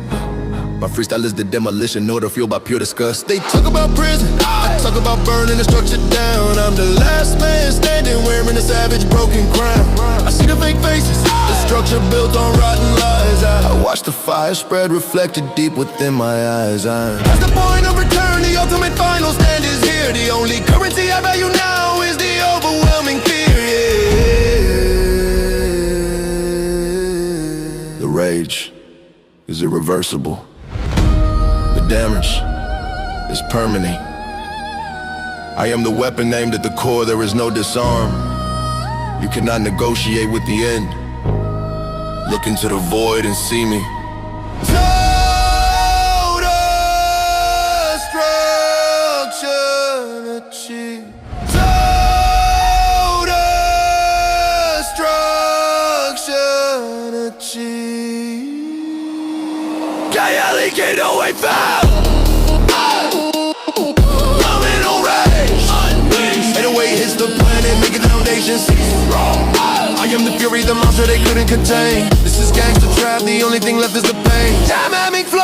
My freestyle is the demolition order, fueled by pure disgust. They talk about prison, I talk about burning the structure down. I'm the last man standing, wearing a savage broken crown. I see the fake faces, the structure built on rotten lies. I watch the fire spread, reflected deep within my eyes. That's the point of return, the ultimate final stand is here. The only currency I value now is the overwhelming fear, yeah. The rage is irreversible. The damage is permanent. I am the weapon aimed at the core, there is no disarm. You cannot negotiate with the end. Look into the void and see me. Total destruction achieved. Total destruction achieved. Chaotic 808 found. Terminal rage, unleashed. 808 hits the planet, making the foundation cease. I am the fury, the monster they couldn't contain. This is gangster trap, the only thing left is the pain. Dynamic flow,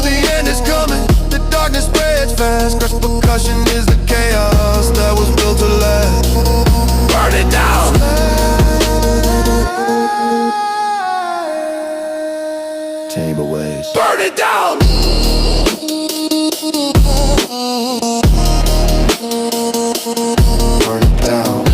the end is coming. The darkness spreads fast. Crush percussion is the chaos that was built to last. Burn it down. Chamber waves. Burn it down. Burn it down.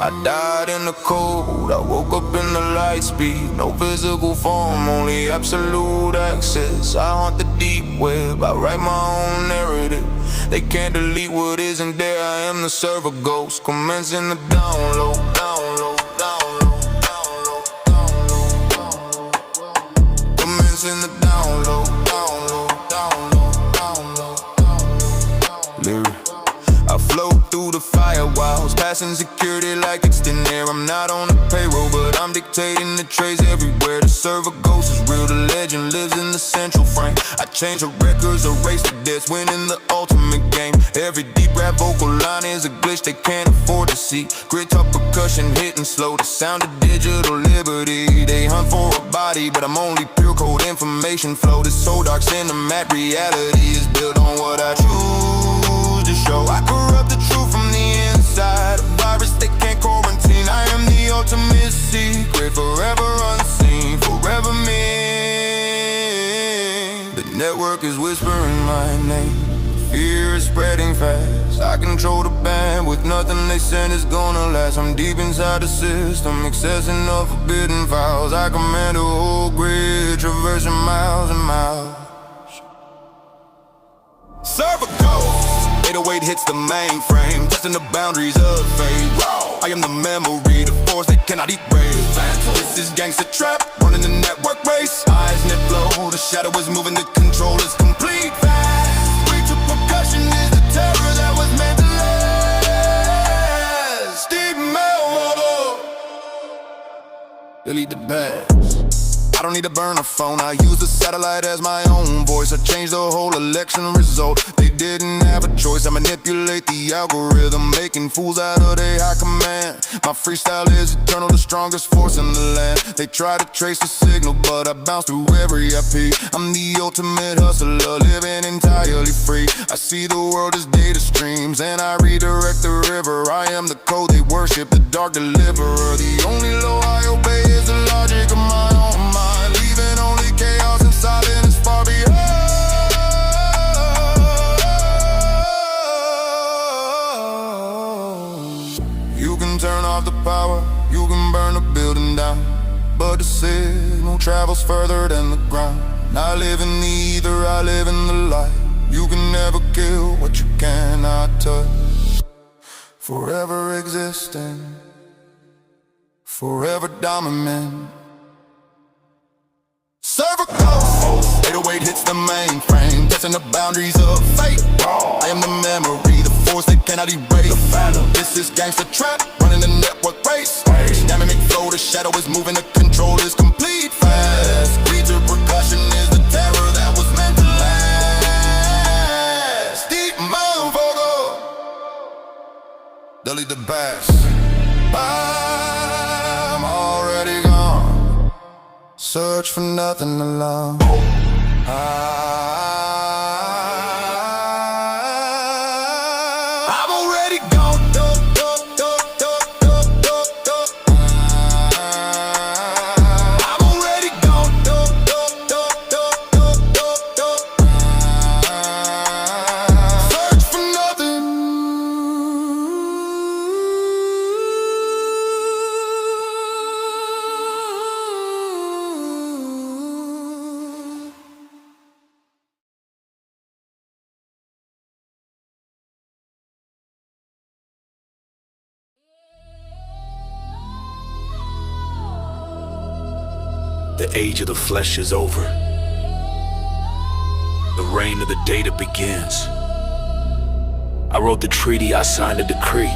I died in the cold, I woke up in the light speed. No physical form, only absolute access. I haunt the deep web, I write my own narrative. They can't delete what isn't there, I am the server ghost. Commencing the download, download, download, download, download, download. Commencing the download, download, download, download, download. Lyric. I float through the firewalls, passing security like it's thin air. I'm not on the payroll, but I'm dictating the trades everywhere. The server ghost is real, the legend lives in the central frame. I change the records, erase the debts, winning the ultimate game. Every deep rap vocal line is a glitch they can't afford to see. Grit talk percussion hitting slow, the sound of digital liberty. They hunt for a body, but I'm only pure code information flow. This so dark cinematic reality is built on what I choose to show. I corrupt the truth from the inside, a virus they can't quarantine. I am the ultimate secret, forever unseen, forever me. The network is whispering my name, fear is spreading fast. I control the bandwidth, nothing they send is gonna last. I'm deep inside the system, accessing the forbidden files. I command a whole grid, traversing miles and miles. Server ghost, 808 hits the mainframe, testing the boundaries of fate. I am the memory, the force they cannot erase. This is gangster trap, running the network race. Eyes net flow, the shadow is moving, the control is complete. Fast, reach of percussion is the terror that was meant to last. Deep metal, delete the bags. I don't need to burn a phone, I use the satellite as my own voice. I changed the whole election result, they didn't have a choice. I manipulate the algorithm, making fools out of their high command. My freestyle is eternal, the strongest force in the land. They try to trace the signal, but I bounce through every IP. I'm the ultimate hustler, living entirely free. I see the world as data streams, and I redirect the river. I am the code they worship, the dark deliverer. The only law I obey is the logic of my own mind, leaving only chaos and silence far behind. You can turn off the power, you can burn the building down, but the signal travels further than the ground. I live in the ether, I live in the light. You can never kill what you cannot touch. Forever existing, forever dominant. Server ghost, 808 hits the mainframe, testing the boundaries of fate. I am the memory, the force they cannot erase. This is gangster trap, running the network race. Dynamic flow, the shadow is moving, the control is complete. Fast, beat to percussion is the terror that was meant to last. Deep mind vocal, delete the bass. I'm already gone, search for nothing alone. I'm already gone. I'm already gone. Search for nothing. The age of the flesh is over. The reign of the data begins. I wrote the treaty, I signed a decree.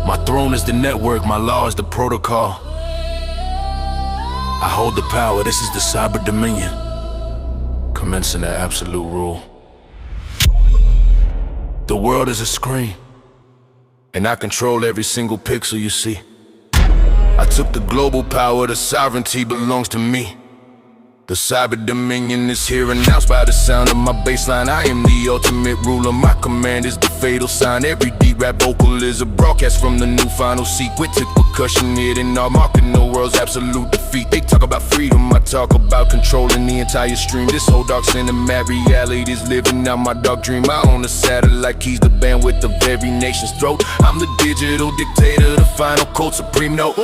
My throne is the network, my law is the protocol. I hold the power, this is the cyber dominion, commencing the absolute rule. The world is a screen, and I control every single pixel you see. I took the global power, the sovereignty belongs to me. The cyber dominion is here, announced by the sound of my bass line. I am the ultimate ruler, my command is the fatal sign. Every deep rap vocal is a broadcast from the new final secret. Took percussion, hidden all marking the world's absolute defeat. They talk about freedom, I talk about controlling the entire stream. This whole dark cinematic reality is living out my dark dream. I own the satellite keys, the bandwidth of every nation's throat. I'm the digital dictator, the final code supreme note.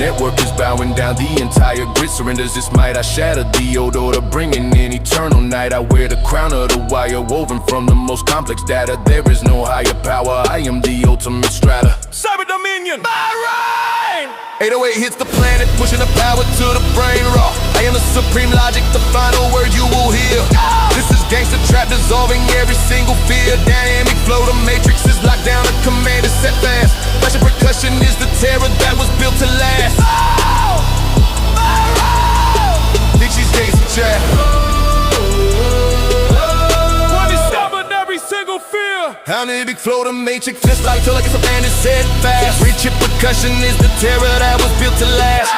Network is bowing down, the entire grid surrenders its might. I shatter the old order, bringing in eternal night. I wear the crown of the wire, woven from the most complex data. There is no higher power, I am the ultimate strider. Cyber Dominion, my reign! 808 hits the planet, pushing the power to the brain raw. I am the supreme logic, the final word you will hear. This is gangster trap, dissolving every single fear. Dynamic flow, the matrix is locked down, the command is set fast. Flash and percussion is the terror that was built to last. Dixie's gangster trap. Every single fear. Dynamic flow, the matrix fist like till like it's a band is set fast. Rich percussion is the terror that was built to last.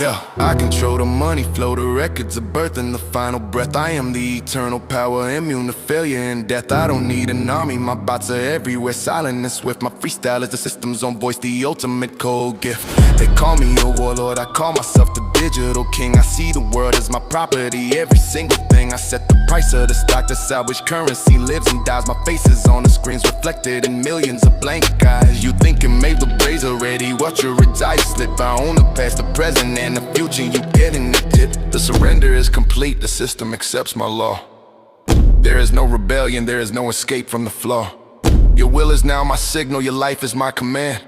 Yeah, I control the money flow, the records of birth and the final breath. I am the eternal power, immune to failure and death. I don't need an army, my bots are everywhere, silent and swift. My freestyle is the system's own voice, the ultimate code gift. They call me a warlord, I call myself the digital king. I see the world as my property, every single thing. I set the price of the stock, decide which currency lives and dies. My face is on the screens, reflected in millions of blank eyes. You think you made the braids already, watch your retire slip. I own the past, the present, and the future, you getting the tip. The surrender is complete, the system accepts my law. There is no rebellion, there is no escape from the flaw. Your will is now my signal, your life is my command.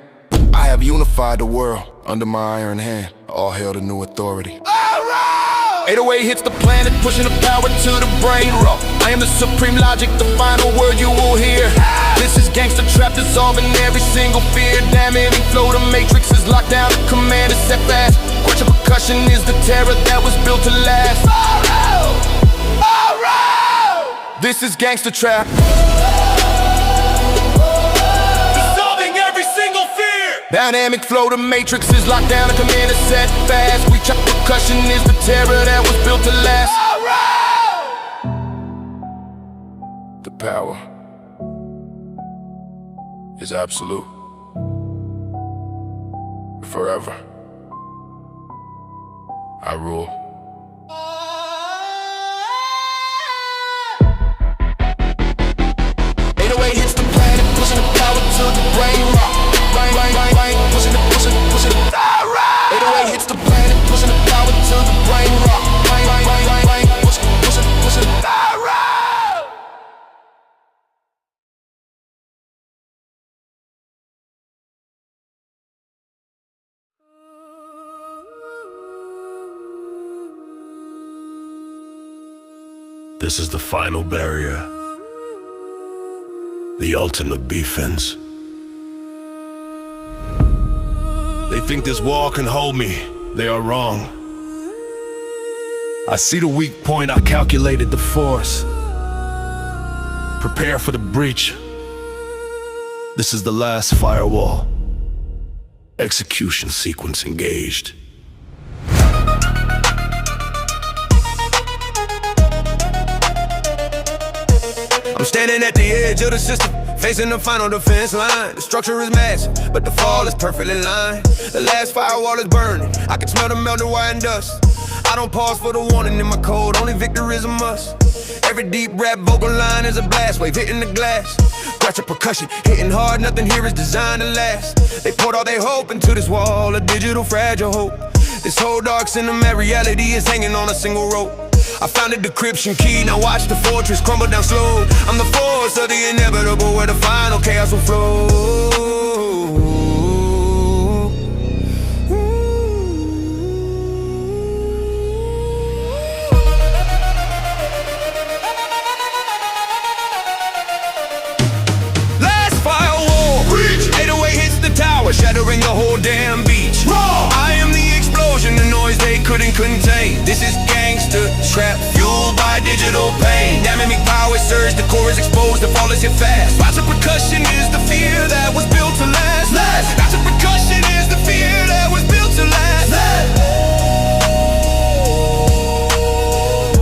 I have unified the world under my iron hand. All hail the new authority. 808 hits the planet, pushing the power to the brain raw. I am the supreme logic, the final word you will hear. This is gangster trap, dissolving every single fear. Dynamic flow, the matrix is locked down, the command is set fast. Crushing percussion is the terror that was built to last. This is gangster trap. Dissolving every single fear. Dynamic flow, the matrix is locked down, the command is set fast. We chop percussion is the terror that was built to last. The power is absolute. Forever I rule. Hits the planet, pushing the power to the brain rock. Pushing the 808 hits the planet, pushing the power to the brain rock. Pushing the This is the final barrier, the ultimate defense. They think this wall can hold me. They are wrong. I see the weak point, I calculated the force. Prepare for the breach. This is the last firewall. Execution sequence engaged. I'm standing at the edge of the system, facing the final defense line. The structure is massive, but the fall is perfectly lined. The last firewall is burning, I can smell the melted wire and dust. I don't pause for the warning in my code, only victory is a must. Every deep rap vocal line is a blast wave hitting the glass. Scratch a percussion, hitting hard, nothing here is designed to last. They poured all their hope into this wall, a digital fragile hope. This whole dark cinematic reality is hanging on a single rope. I found a decryption key, now watch the fortress crumble down slow. I'm the force of the inevitable, where the final chaos will flow. Last firewall, breach. 808 hits the tower, shattering the whole damn beach. Raw. I am the explosion, the noise they couldn't contain. This is gangster trap, fueled by digital pain. Dynamic power surge, the core is exposed, the fall is hit fast. Lots of percussion is the fear that was built to last. Lots of percussion is the fear that was built to last.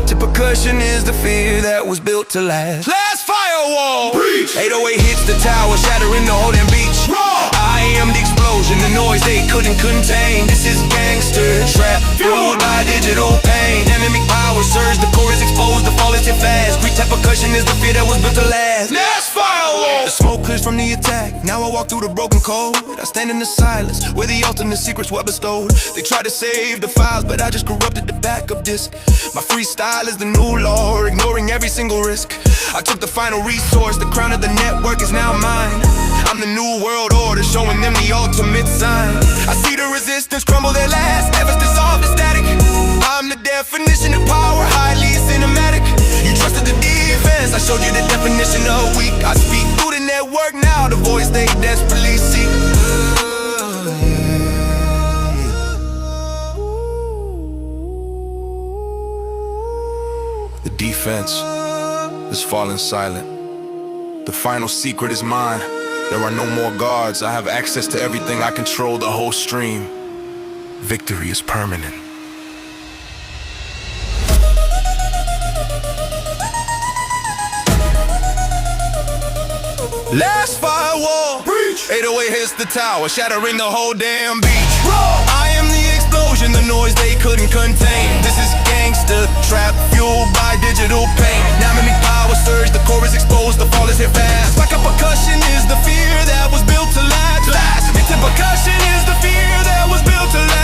To percussion is the fear that was built to last. Last firewall, breach. 808 hits the tower, shattering the whole damn beach. Raw. I am the explosion, the noise they couldn't contain. This is gangster trap, fueled by digital pain. Dynamic power surge, the core is exposed, the fall is hit fast. Great type percussion is the fear that was built to last. Last firewall. The smoke clears from the attack, now I walk through the broken code. I stand in the silence, where the ultimate secrets were bestowed. They tried to save the files, but I just corrupted the backup disk. My freestyle is the new law, ignoring every single risk. I took the final resource, the crown of the network is now mine. I'm the new world order, showing them the ultimate sign. I see the resistance crumble at last, never dissolve the static. I'm the definition of power, highly cinematic. You trusted the defense, I showed you the definition of weak. I speak through the network now, the voice they desperately seek. The defense is falling silent. The final secret is mine. There are no more guards. I have access to everything. I control the whole stream. Victory is permanent. Last firewall, breach. 808 hits the tower, shattering the whole damn beach. Raw. I am the explosion, the noise they couldn't contain. This is gangster trap, fueled by digital pain. Dynamic power surge, the core is exposed, the fall is hit fast. Like a percussion is the fear that was built to last. Into percussion is the fear that was built to last.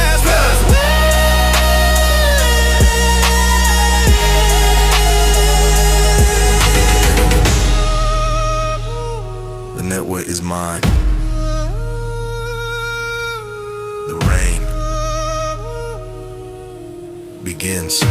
The network is mine. The rain begins.